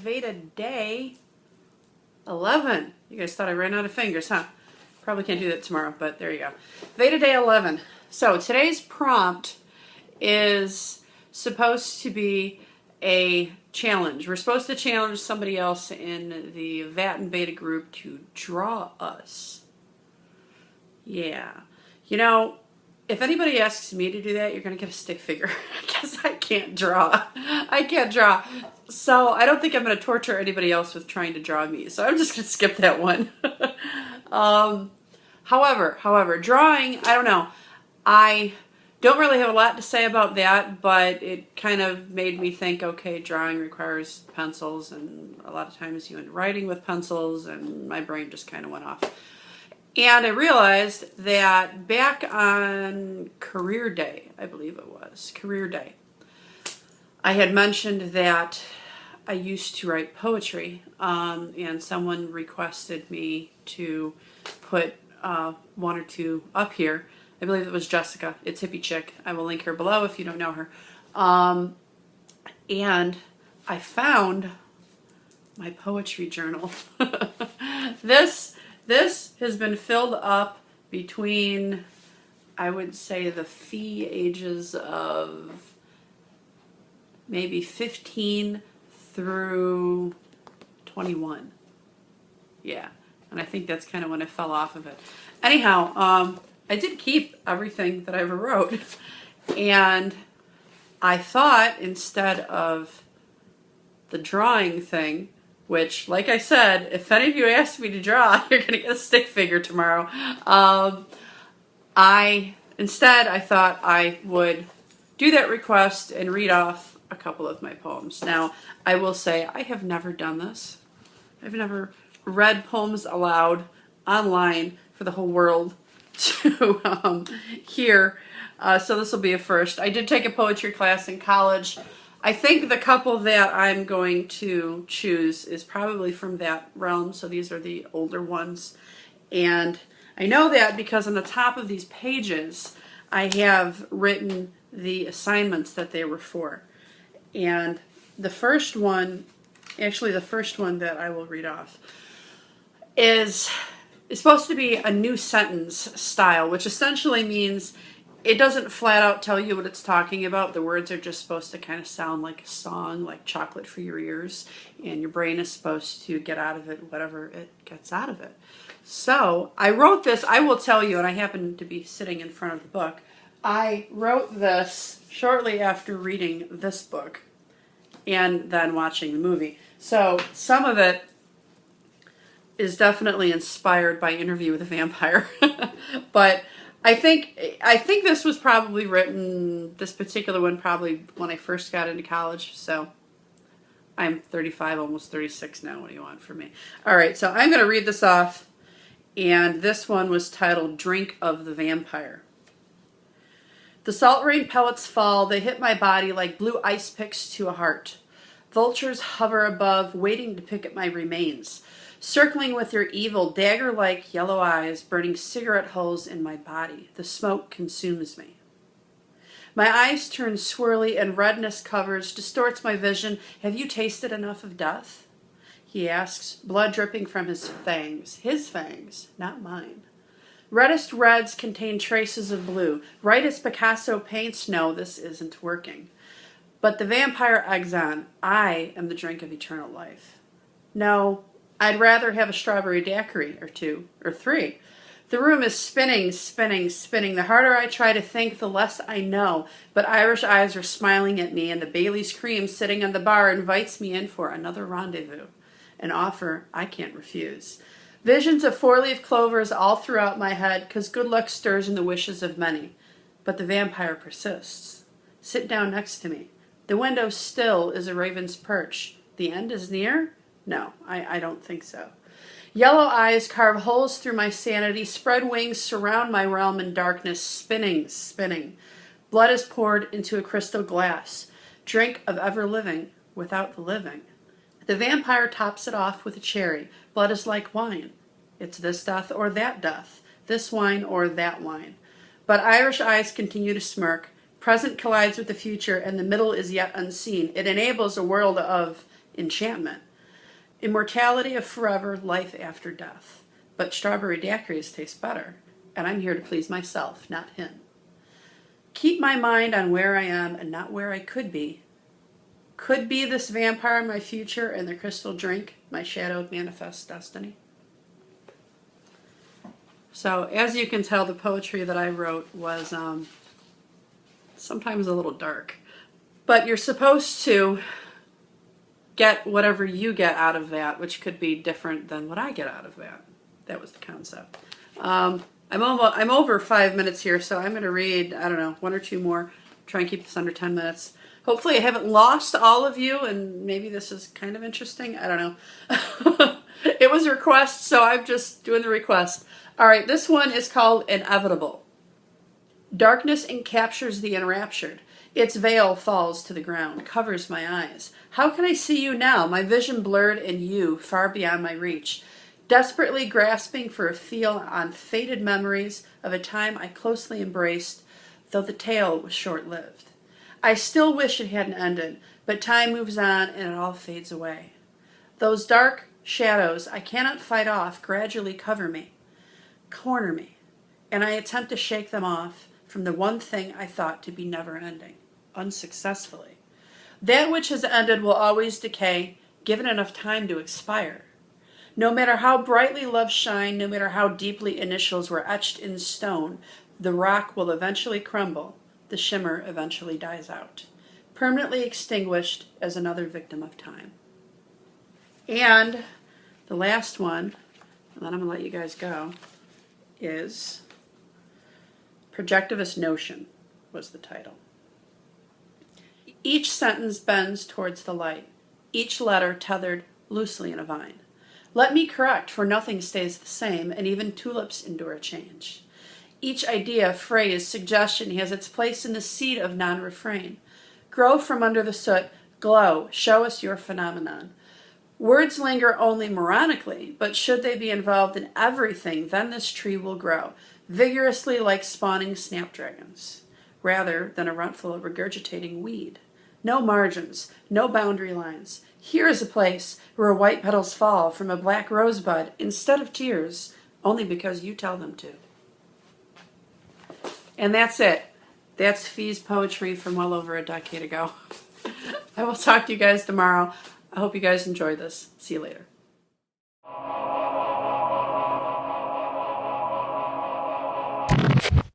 Veda day 11. You guys thought I ran out of fingers, huh? Probably can't do that tomorrow, but there you go. Veda day 11. So today's prompt is supposed to be a challenge. We're supposed to challenge somebody else in the Vat and Veda group to draw us. Yeah. You know, if anybody asks me to do that, you're going to get a stick figure because I can't draw. I can't draw. So I don't think I'm going to torture anybody else with trying to draw me. So I'm just going to skip that one. However, drawing, I don't know. I don't really have a lot to say about that, but it kind of made me think, okay, drawing requires pencils, and a lot of times you end writing with pencils, and my brain just kind of went off. And I realized that back on career day, I believe it was, career day, I had mentioned that I used to write poetry, and someone requested me to put one or two up here. I believe it was Jessica. It's Hippie Chick. I will link her below if you don't know her. And I found my poetry journal. This has been filled up between, I would say, the ages of maybe 15 through 21. Yeah, and I think that's kind of when I fell off of it. Anyhow, I did keep everything that I ever wrote, and I thought instead of the drawing thing, which, like I said, if any of you ask me to draw, you're going to get a stick figure tomorrow. I thought I would do that request and read off a couple of my poems. Now, I will say I have never done this. I've never read poems aloud online for the whole world to hear. So this will be a first. I did take a poetry class in college. I think the couple that I'm going to choose is probably from that realm. So these are the older ones. And I know that because on the top of these pages, I have written the assignments that they were for. And the first one that I will read off is supposed to be a new sentence style, which essentially means it doesn't flat out tell you what it's talking about. The words are just supposed to kind of sound like a song, like chocolate for your ears, and your brain is supposed to get out of it whatever it gets out of it. So I wrote this, I will tell you, and I happen to be sitting in front of the book. I wrote this shortly after reading this book and then watching the movie. So some of it is definitely inspired by Interview with a Vampire. But I think this was probably written, this particular one probably when I first got into college. So I'm 35, almost 36 now. What do you want from me? All right, so I'm going to read this off. And this one was titled Drink of the Vampire. The salt rain pellets fall. They hit my body like blue ice picks to a heart. Vultures hover above, waiting to pick at my remains. Circling with their evil, dagger-like yellow eyes, burning cigarette holes in my body. The smoke consumes me. My eyes turn swirly and redness covers, distorts my vision. Have you tasted enough of death? He asks, blood dripping from his fangs. His fangs, not mine. Reddest reds contain traces of blue. Right as Picasso paints, no, this isn't working. But the vampire eggs on. I am the drink of eternal life. No, I'd rather have a strawberry daiquiri or two or three. The room is spinning, spinning, spinning. The harder I try to think, the less I know. But Irish eyes are smiling at me, and the Bailey's cream sitting on the bar invites me in for another rendezvous. An offer I can't refuse. Visions of four-leaf clovers all throughout my head, 'cause good luck stirs in the wishes of many. But the vampire persists. Sit down next to me. The window still is a raven's perch. The end is near? No, I don't think so. Yellow eyes carve holes through my sanity. Spread wings surround my realm in darkness. Spinning, spinning. Blood is poured into a crystal glass. Drink of ever living without the living. The vampire tops it off with a cherry. Blood is like wine. It's this death or that death. This wine or that wine. But Irish eyes continue to smirk. Present collides with the future, and the middle is yet unseen. It enables a world of enchantment. Immortality of forever, life after death. But strawberry daiquiris taste better, and I'm here to please myself, not him. Keep my mind on where I am and not where I could be. Could be this vampire my future and the crystal drink, my shadowed manifest destiny. So as you can tell, the poetry that I wrote was sometimes a little dark. But you're supposed to get whatever you get out of that, which could be different than what I get out of that. That was the concept. I'm over 5 minutes here, so I'm going to read, I don't know, one or two more. Try and keep this under 10 minutes. Hopefully I haven't lost all of you, and maybe this is kind of interesting. I don't know. It was a request, so I'm just doing the request. All right, this one is called Inevitable. Darkness encaptures the enraptured. Its veil falls to the ground, covers my eyes. How can I see you now? My vision blurred and you, far beyond my reach. Desperately grasping for a feel on faded memories of a time I closely embraced, though the tale was short-lived. I still wish it hadn't ended, but time moves on and it all fades away. Those dark shadows I cannot fight off gradually cover me, corner me, and I attempt to shake them off from the one thing I thought to be never-ending, unsuccessfully. That which has ended will always decay, given enough time to expire. No matter how brightly love shined, no matter how deeply initials were etched in stone, the rock will eventually crumble, the shimmer eventually dies out, permanently extinguished as another victim of time. And the last one, and then I'm going to let you guys go, is Projectivist Notion was the title. Each sentence bends towards the light, each letter tethered loosely in a vine. Let me correct, for nothing stays the same, and even tulips endure a change. Each idea, phrase, suggestion has its place in the seed of non-refrain. Grow from under the soot, glow, show us your phenomenon. Words linger only moronically, but should they be involved in everything, then this tree will grow, vigorously like spawning snapdragons, rather than a runtful of regurgitating weed. No margins, no boundary lines. Here is a place where white petals fall from a black rosebud instead of tears, only because you tell them to. And that's it. That's Fee's poetry from well over a decade ago. I will talk to you guys tomorrow. I hope you guys enjoyed this. See you later.